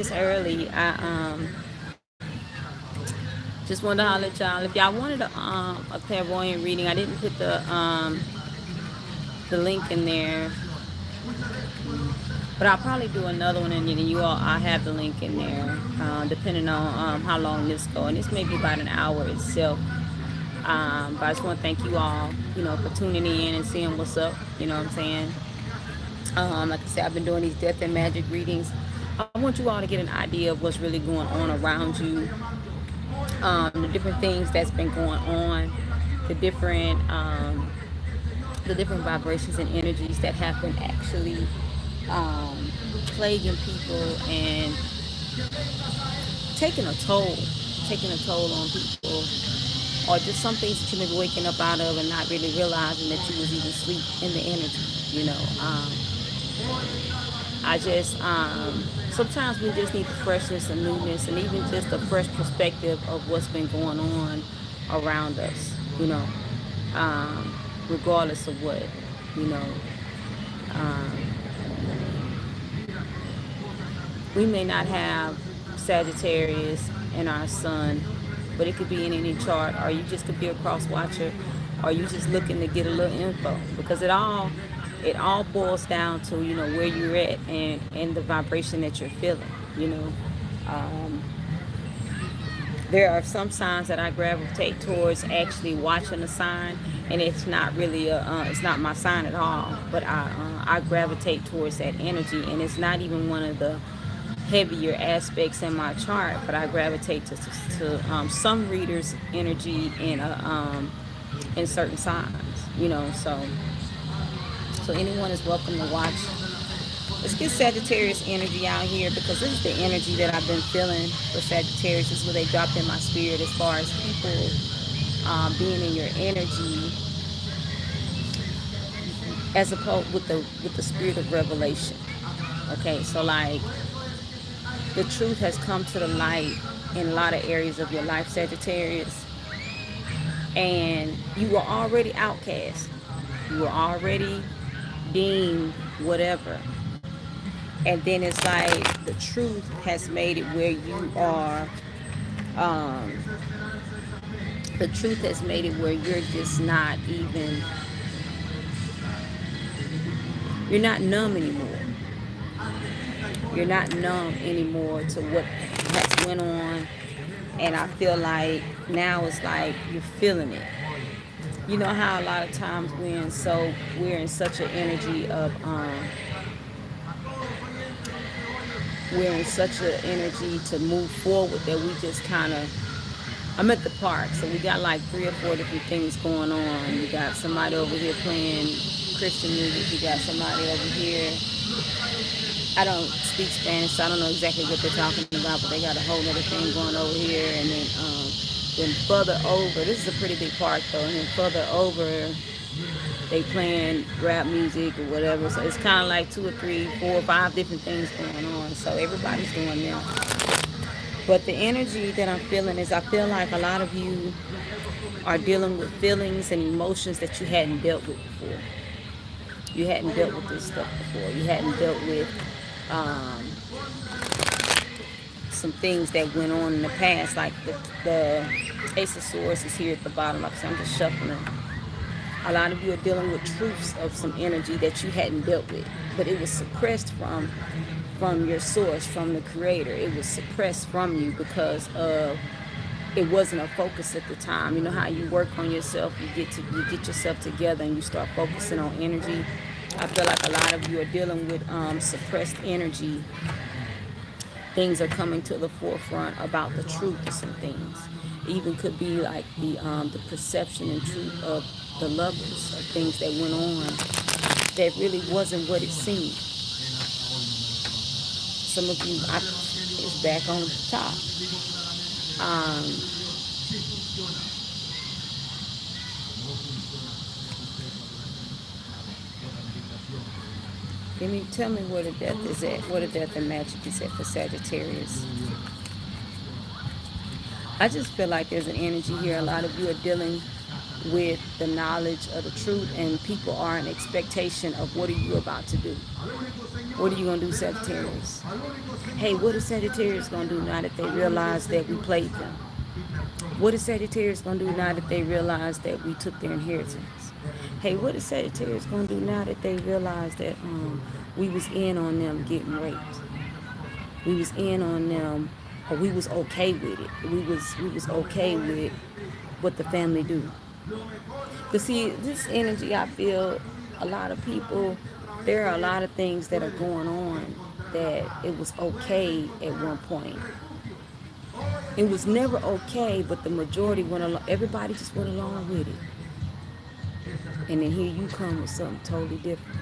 this early. I just wanted to holler at y'all. If y'all wanted a clairvoyant reading, I didn't put the link in there, but I'll probably do another one, and then you all, I have the link in there, depending on how long this go. And this may be about an hour itself. But I just want to thank you all, for tuning in and seeing what's up. You know what I'm saying? Like I said, I've been doing these death and magic readings. I want you all to get an idea of what's really going on around you, the different things that's been going on, the different the different vibrations and energies that have been actually plaguing people and taking a toll, taking a toll on people, or just some things that you may be waking up out of and not really realizing that you was even asleep in the energy. I just sometimes we just need the freshness and newness, and even just a fresh perspective of what's been going on around us. Regardless of what, you know. Um, we may not have Sagittarius in our sun, but it could be in any chart, or you just could be a cross watcher, or you just looking to get a little info, because it all boils down to where you're at and the vibration that you're feeling. Um, there are some signs that I gravitate towards actually watching a sign, and it's not really it's not my sign at all, but I gravitate towards that energy, and it's not even one of the heavier aspects in my chart, but I gravitate to some readers' energy in certain signs. So anyone is welcome to watch. Let's get Sagittarius energy out here, because this is the energy that I've been feeling for Sagittarius. This is what they dropped in my spirit as far as people being in your energy, as opposed with the spirit of revelation. Okay, so like the truth has come to the light in a lot of areas of your life, Sagittarius, and you were already outcast. You were already deemed whatever. And then it's like the truth has made it where you are, um, the truth has made it where you're just not even, you're not numb anymore. You're not numb anymore to what has went on. And I feel like now it's like you're feeling it. You know how a lot of times we're in such an energy of we're in such an energy to move forward that we just kind of, I'm at the park, so we got like 3 or 4 different things going on. You got somebody over here playing Christian music. You got somebody over here, I don't speak Spanish, so I don't know exactly what they're talking about, but they got a whole other thing going over here. And then further over, this is a pretty big park though, and then further over, they playing rap music or whatever. So it's kind of like 2 or 3, 4 or 5 different things going on. So everybody's doing them. But the energy that I'm feeling is, I feel like a lot of you are dealing with feelings and emotions that you hadn't dealt with before. You hadn't dealt with this stuff before. You hadn't dealt with um, some things that went on in the past. Like the Ace of Swords is here at the bottom. Like I said, I'm just shuffling. A lot of you are dealing with truths of some energy that you hadn't dealt with, but it was suppressed from your source, from the creator. It was suppressed from you because of, it wasn't a focus at the time. You know how you work on yourself, you get yourself together and you start focusing on energy. I feel like a lot of you are dealing with suppressed energy. Things are coming to the forefront about the truth of some things. It even could be like the perception and truth of the lovers, of things that went on that really wasn't what it seemed. Some of you, it's back on the top. Um, Tell me where the death is at, where the death and magic is at for Sagittarius. I just feel like there's an energy here. A lot of you are dealing with the knowledge of the truth, and people are in expectation of what are you about to do. What are you going to do, Sagittarius? Hey, what is Sagittarius going to do now that they realize that we played them? What is Sagittarius going to do now that they realize that we took their inheritance? Hey, what is Sagittarius going to do now that they realize that we was in on them getting raped? We was in on them, or we was okay with it. We was okay with what the family do. Because see, this energy, I feel a lot of people, there are a lot of things that are going on that it was okay at one point. It was never okay, but the majority went along, everybody just went along with it. And then here you come with something totally different.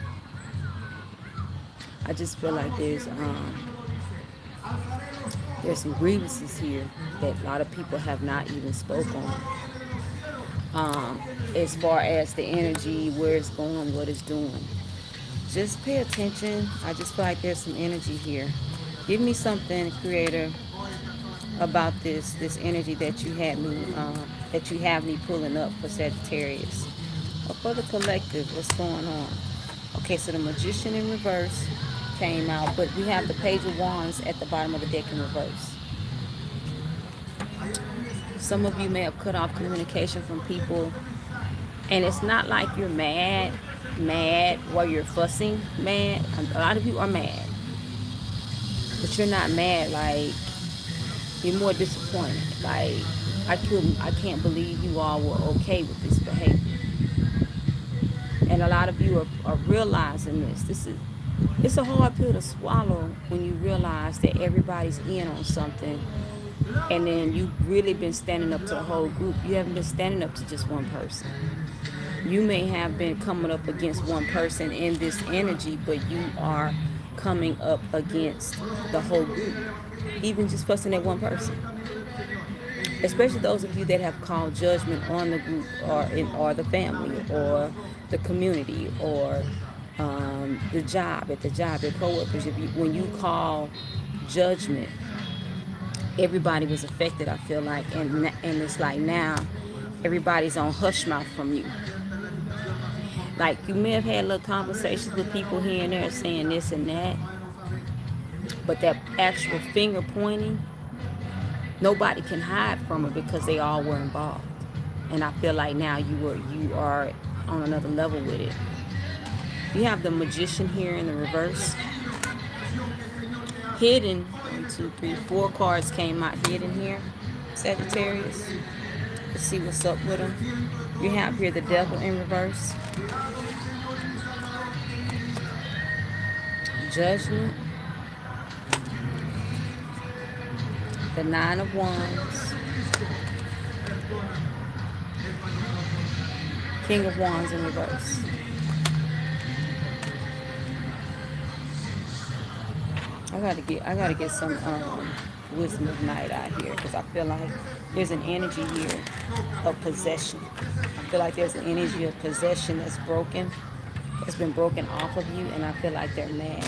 I just feel like there's some grievances here that a lot of people have not even spoken on. As far as the energy, where it's going, what it's doing. Just pay attention. I just feel like there's some energy here. Give me something, Creator, about this energy that you have me pulling up for Sagittarius. Or for the collective, what's going on? Okay, so the Magician in reverse came out, but we have the Page of Wands at the bottom of the deck in reverse. Some of you may have cut off communication from people, and it's not like you're mad, or you're fussing, mad. A lot of you are mad, but you're not mad. Like, you're more disappointed. Like, I can't believe you all were okay with this behavior. And a lot of you are realizing this. It's a hard pill to swallow when you realize that everybody's in on something, and then you've really been standing up to the whole group. You haven't been standing up to just one person. You may have been coming up against one person in this energy, but you are coming up against the whole group, even just fussing at one person. Especially those of you that have called judgment on the group, or the family, or the community, or the job, your coworkers. When you call judgment, everybody was affected, I feel like, and it's like now everybody's on hush mouth from you. Like, you may have had little conversations with people here and there saying this and that, but that actual finger pointing, nobody can hide from it because they all were involved. And I feel like now you are on another level with it. You have the Magician here in the reverse. Hidden, 1, 2, 3, 4 cards came out hidden here, Sagittarius. Let's see what's up with them. You have here the Devil in reverse. Judgment. The 9 of Wands. King of Wands in reverse. I gotta get some wisdom of night out here, because I feel like there's an energy here of possession. I feel like there's an energy of possession that's broken, that's been broken off of you, and I feel like they're mad.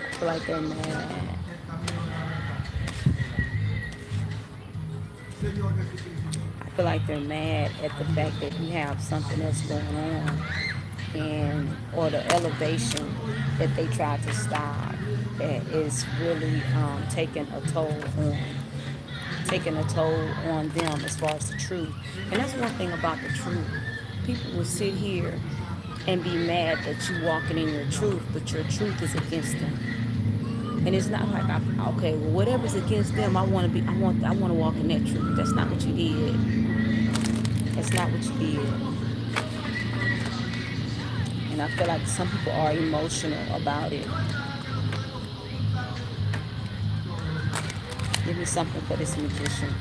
I feel like they're mad. I feel like they're mad at the fact that you have something that's going on, or the elevation that they tried to stop, that is really taking a toll on them as far as the truth. And that's one thing about the truth. People will sit here and be mad that you walking in your truth, but your truth is against them. And it's not like, okay, well, whatever's against them, I want to walk in that truth. That's not what you did. That's not what you did. And I feel like some people are emotional about it. Give me something for this Magician.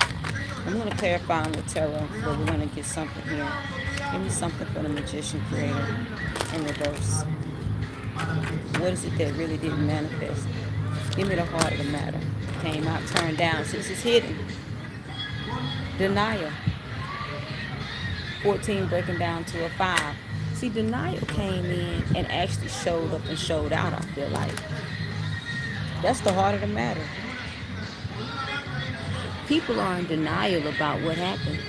I'm going to clarify with Tarot, but we're going to get something here. Give me something for the Magician, Creator, in reverse. What is it that really didn't manifest? Give me the heart of the matter. Came out, turned down. See, this is hidden. Denial. 14 breaking down to a 5. See, denial came in and actually showed up and showed out, I feel like. That's the heart of the matter. People are in denial about what happened.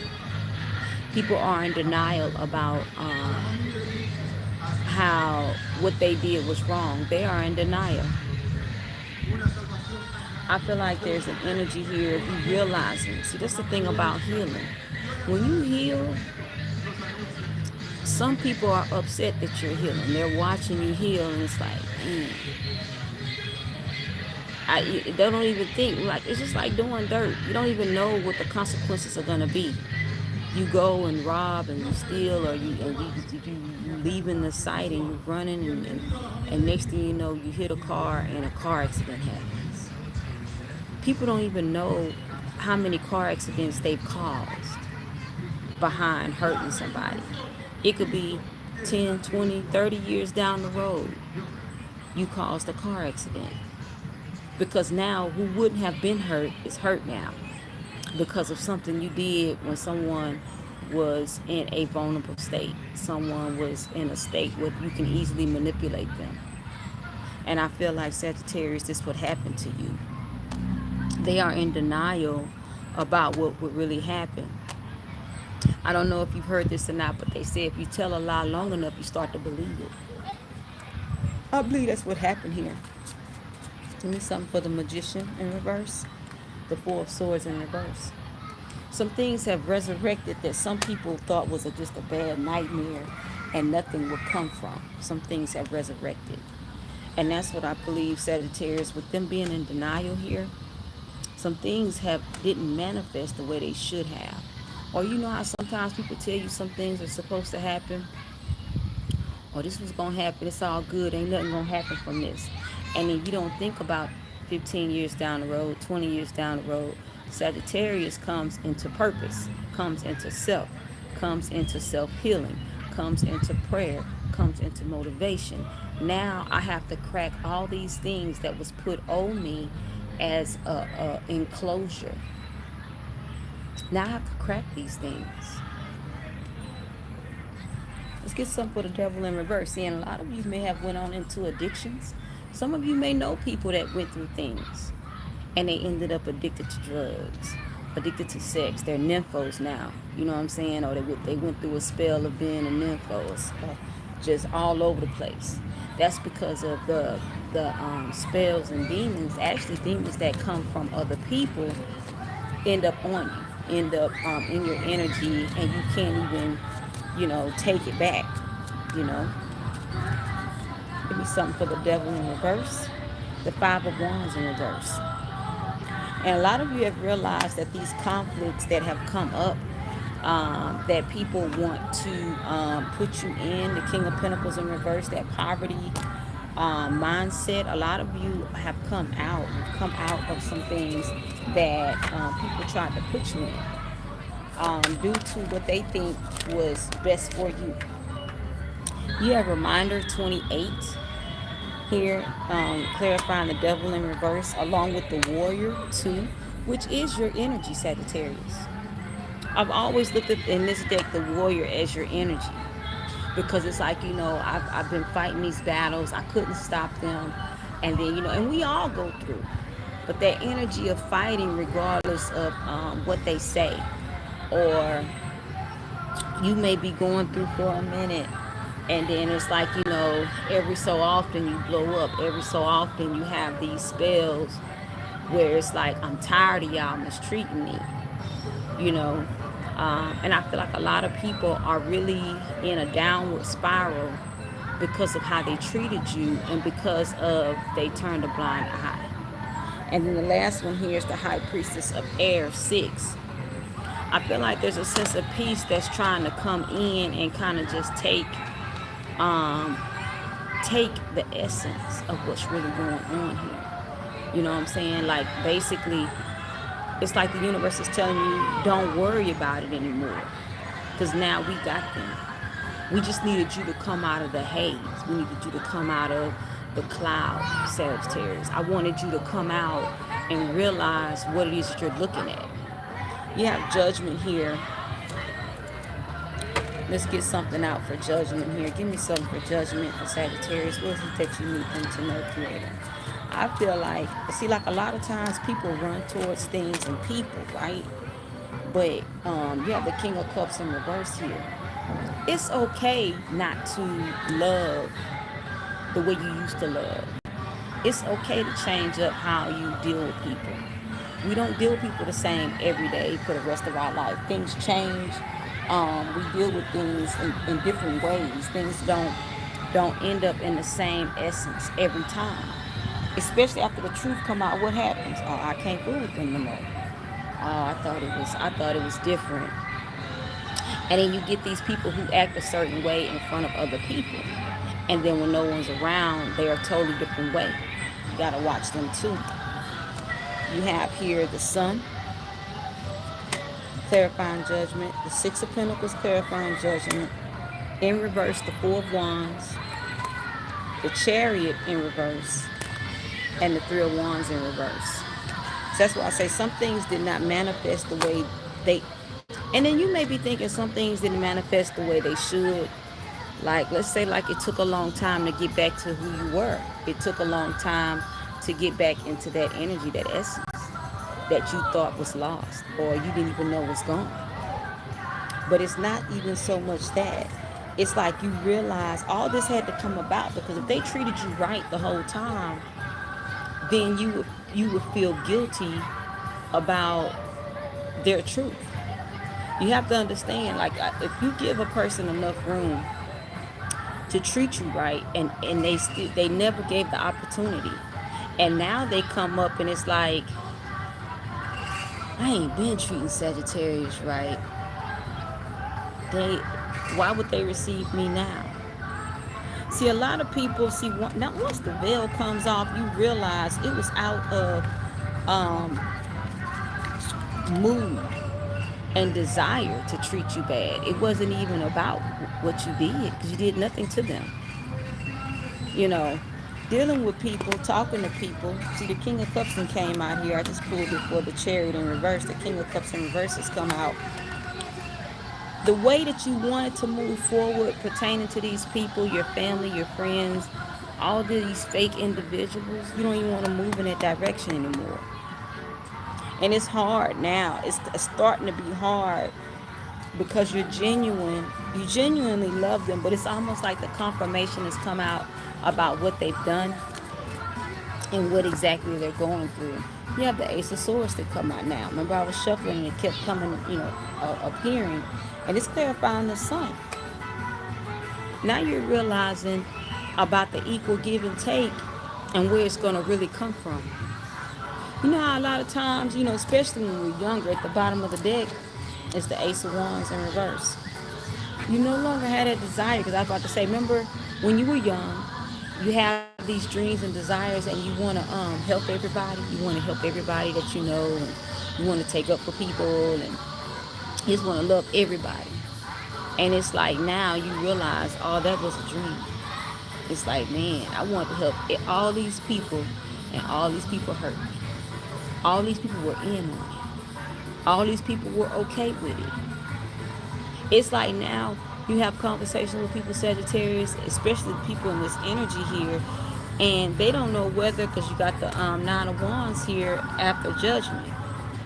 People are in denial about how what they did was wrong. They are in denial. I feel like there's an energy here of you realizing. See, that's the thing about healing. When you heal, some people are upset that you're healing. They're watching you heal, and it's like, they don't even think. Like, it's just like doing dirt. You don't even know what the consequences are gonna be. You go and rob and you steal, or you leaving the site and you're running, and next thing you know, you hit a car and a car accident happens. People don't even know how many car accidents they've caused behind hurting somebody. It could be 10, 20, 30 years down the road, you caused a car accident. Because now who wouldn't have been hurt is hurt now because of something you did when someone was in a vulnerable state. Someone was in a state where you can easily manipulate them. And I feel like, Sagittarius, this would happen to you. They are in denial about what would really happen. I don't know if you've heard this or not, but they say if you tell a lie long enough, you start to believe it. I believe that's what happened here. Give me something for the Magician in reverse. The Four of Swords in reverse. Some things have resurrected that some people thought was just a bad nightmare and nothing would come from. Some things have resurrected. And that's what I believe, Sagittarius, with them being in denial here. Some things didn't manifest the way they should have. Or you know how sometimes people tell you some things are supposed to happen? Or this was going to happen, it's all good, ain't nothing going to happen from this. And then you don't think about 15 years down the road, 20 years down the road, Sagittarius comes into purpose, comes into self, comes into self-healing, comes into prayer, comes into motivation. Now I have to crack all these things that was put on me as a enclosure. Now I have to crack these things. Let's get something for the Devil in reverse. See, and a lot of you may have went on into addictions. Some of you may know people that went through things and they ended up addicted to drugs, addicted to sex. They're nymphos now, you know what I'm saying? Or they went through a spell of being a nymphos, just all over the place. That's because of the spells and demons. Actually, demons that come from other people end up on you, end up in your energy, and you can't even, take it back, Give me something for the Devil in reverse. The Five of Wands in reverse. And a lot of you have realized that these conflicts that have come up, that people want to put you in, the King of Pentacles in reverse, that poverty mindset, a lot of you have come out. You've come out of some things that people tried to put you in due to what they think was best for you. You have Reminder 28 here, clarifying the Devil in reverse, along with the Warrior 2, which is your energy, Sagittarius. I've always looked at in this deck the Warrior as your energy, because it's like, I've been fighting these battles, I couldn't stop them, and then, and we all go through, but that energy of fighting regardless of what they say, or you may be going through for a minute, and then it's like, every so often you blow up. Every so often you have these spells where it's like, I'm tired of y'all mistreating me, and I feel like a lot of people are really in a downward spiral because of how they treated you and because of they turned a blind eye. And then the last one here is the High Priestess of Air 6. I feel like there's a sense of peace that's trying to come in and kind of just take the essence of what's really going on here. You know what I'm saying? Like, basically, it's like the universe is telling you, don't worry about it anymore, because now we got them. We just needed you to come out of the haze. We needed you to come out of the cloud, Sagittarius. I wanted you to come out and realize what it is that you're looking at. You have Judgment here. Let's get something out for Judgment here. Give me something for Judgment for Sagittarius. What is it that you need them to know, Creator? I feel like, a lot of times people run towards things and people, right? But you have the King of Cups in reverse here. It's okay not to love the way you used to love. It's okay to change up how you deal with people. We don't deal with people the same every day for the rest of our life. Things change. We deal with things in different ways. Things don't end up in the same essence every time. Especially after the truth come out, what happens? Oh, I can't fool with them no more. Oh, I thought it was different. And then you get these people who act a certain way in front of other people. And then when no one's around, they are a totally different way. You gotta watch them too. You have here the Sun, clarifying judgment, the Six of Pentacles, clarifying judgment, in reverse, the Four of Wands, the Chariot in reverse, and the Three of Wands in reverse. So that's why I say some things did not manifest the way they, and then you may be thinking some things didn't manifest the way they should. Like, let's say like it took a long time to get back to who you were. It took a long time to get back into that energy, that essence that you thought was lost or you didn't even know was gone. But it's not even so much that. It's like you realize all this had to come about because if they treated you right the whole time, then you would feel guilty about their truth. You have to understand, like, if you give a person enough room to treat you right, and they never gave the opportunity, and now they come up and it's like, I ain't been treating Sagittarius right. Why would they receive me now? See, a lot of people now once the veil comes off, you realize it was out of mood and desire to treat you bad. It wasn't even about what you did because you did nothing to them. You know, dealing with people, talking to people. See, the King of Cups came out here. I just pulled it for the Chariot in reverse. The King of Cups in reverse has come out. The way that you wanted to move forward pertaining to these people, your family, your friends, all these fake individuals, you don't even want to move in that direction anymore. And it's hard now. It's starting to be hard because you're genuine. You genuinely love them, but it's almost like the confirmation has come out about what they've done and what exactly they're going through. You have the Ace of Swords that come out now. Remember, I was shuffling and it kept coming, appearing. And it's clarifying the Sun. Now you're realizing about the equal give and take and where it's going to really come from. You know how a lot of times, especially when we're younger, at the bottom of the deck is the Ace of Wands in reverse. You no longer had that desire, because I was about to say, remember when you were young, you have these dreams and desires and you want to help everybody. You want to help everybody that you know, and you want to take up for people, and you just want to love everybody. And it's like now you realize, oh, that was a dream. It's like, man, I want to help all these people, and all these people hurt me. All these people were in on it. All these people were okay with it. It's like now you have conversations with people, Sagittarius, especially people in this energy here, and they don't know whether, because you got the Nine of Wands here after judgment.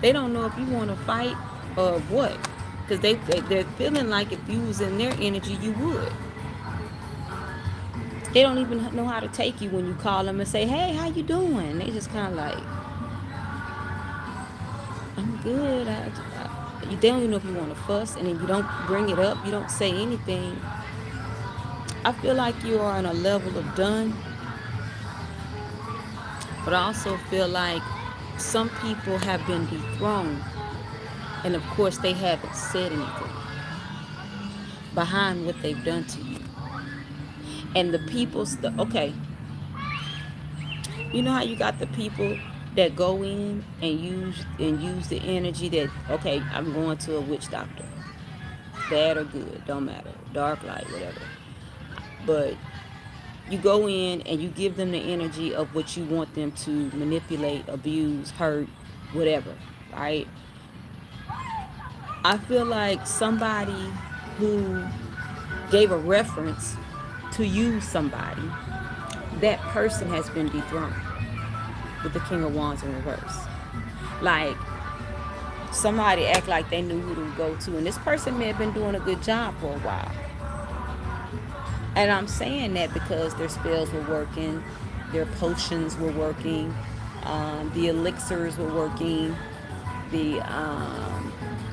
They don't know if you want to fight or what, because they're feeling like if you was in their energy, you would. They don't even know how to take you when you call them and say, hey, how you doing? They just kind of like, I'm good. They don't even know if you want to fuss, and if you don't bring it up, you don't say anything. I feel like you are on a level of done, but I also feel like some people have been dethroned, and of course they haven't said anything behind what they've done to you. And the people, okay, you know how you got the people that go in and use the energy that, okay, I'm going to a witch doctor. Bad or good, don't matter. Dark, light, whatever. But you go in and you give them the energy of what you want them to manipulate, abuse, hurt, whatever, right? I feel like somebody who gave a reference to use somebody, that person has been dethroned with the King of Wands in reverse. Like, Somebody act like they knew who to go to, and this person may have been doing a good job for a while. And I'm saying that because their spells were working, their potions were working, the elixirs were working, the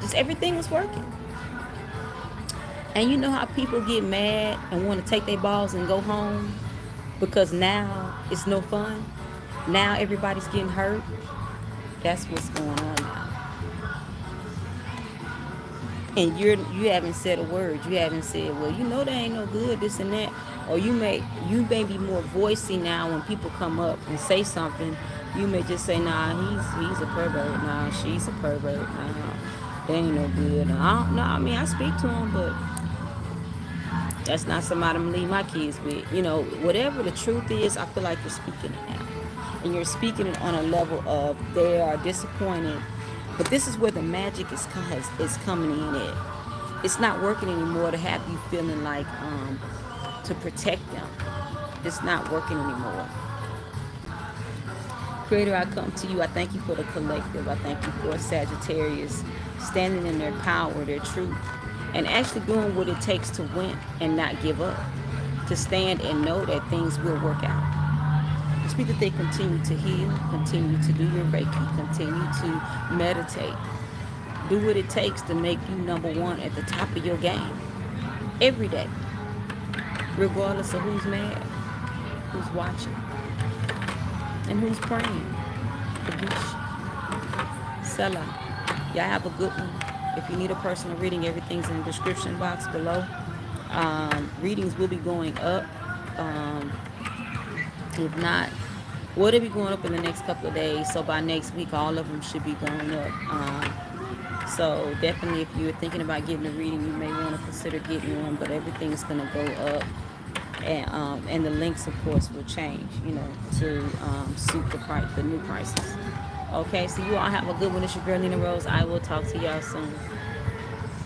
just everything was working. And you know how people get mad and want to take their balls and go home because now it's no fun. Now everybody's getting hurt. That's what's going on now. And you haven't said a word. You haven't said, well, you know they ain't no good, this and that. Or you may be more voicey now when people come up and say something. You may just say, nah, he's a pervert. Nah, she's a pervert. Nah, they ain't no good. I mean, I speak to them, but that's not somebody I'm gonna leave my kids with. You know, whatever the truth is, I feel like you're speaking it now. And you're speaking it on a level of they are disappointed. But this is where the magic is coming in at. It's not working anymore to have you feeling like to protect them. It's not working anymore. Creator, I come to you. I thank you for the collective. I thank you for Sagittarius standing in their power, their truth, and actually doing what it takes to win and not give up. To stand and know that things will work out. I speak that they continue to heal, continue to do your Reiki, continue to meditate. Do what it takes to make you number one at the top of your game. Every day. Regardless of who's mad, who's watching, and who's praying. Selah. Y'all have a good one. If you need a personal reading, everything's in the description box below. Readings will be going up. If not, well, they'll be going up in the next couple of days. So by next week, all of them should be going up. So definitely, if you're thinking about getting a reading, you may want to consider getting one. But everything's going to go up. And the links, of course, will change, you know, to suit the new prices. Okay, so you all have a good one. It's your girl, NeenaRose. I will talk to y'all soon.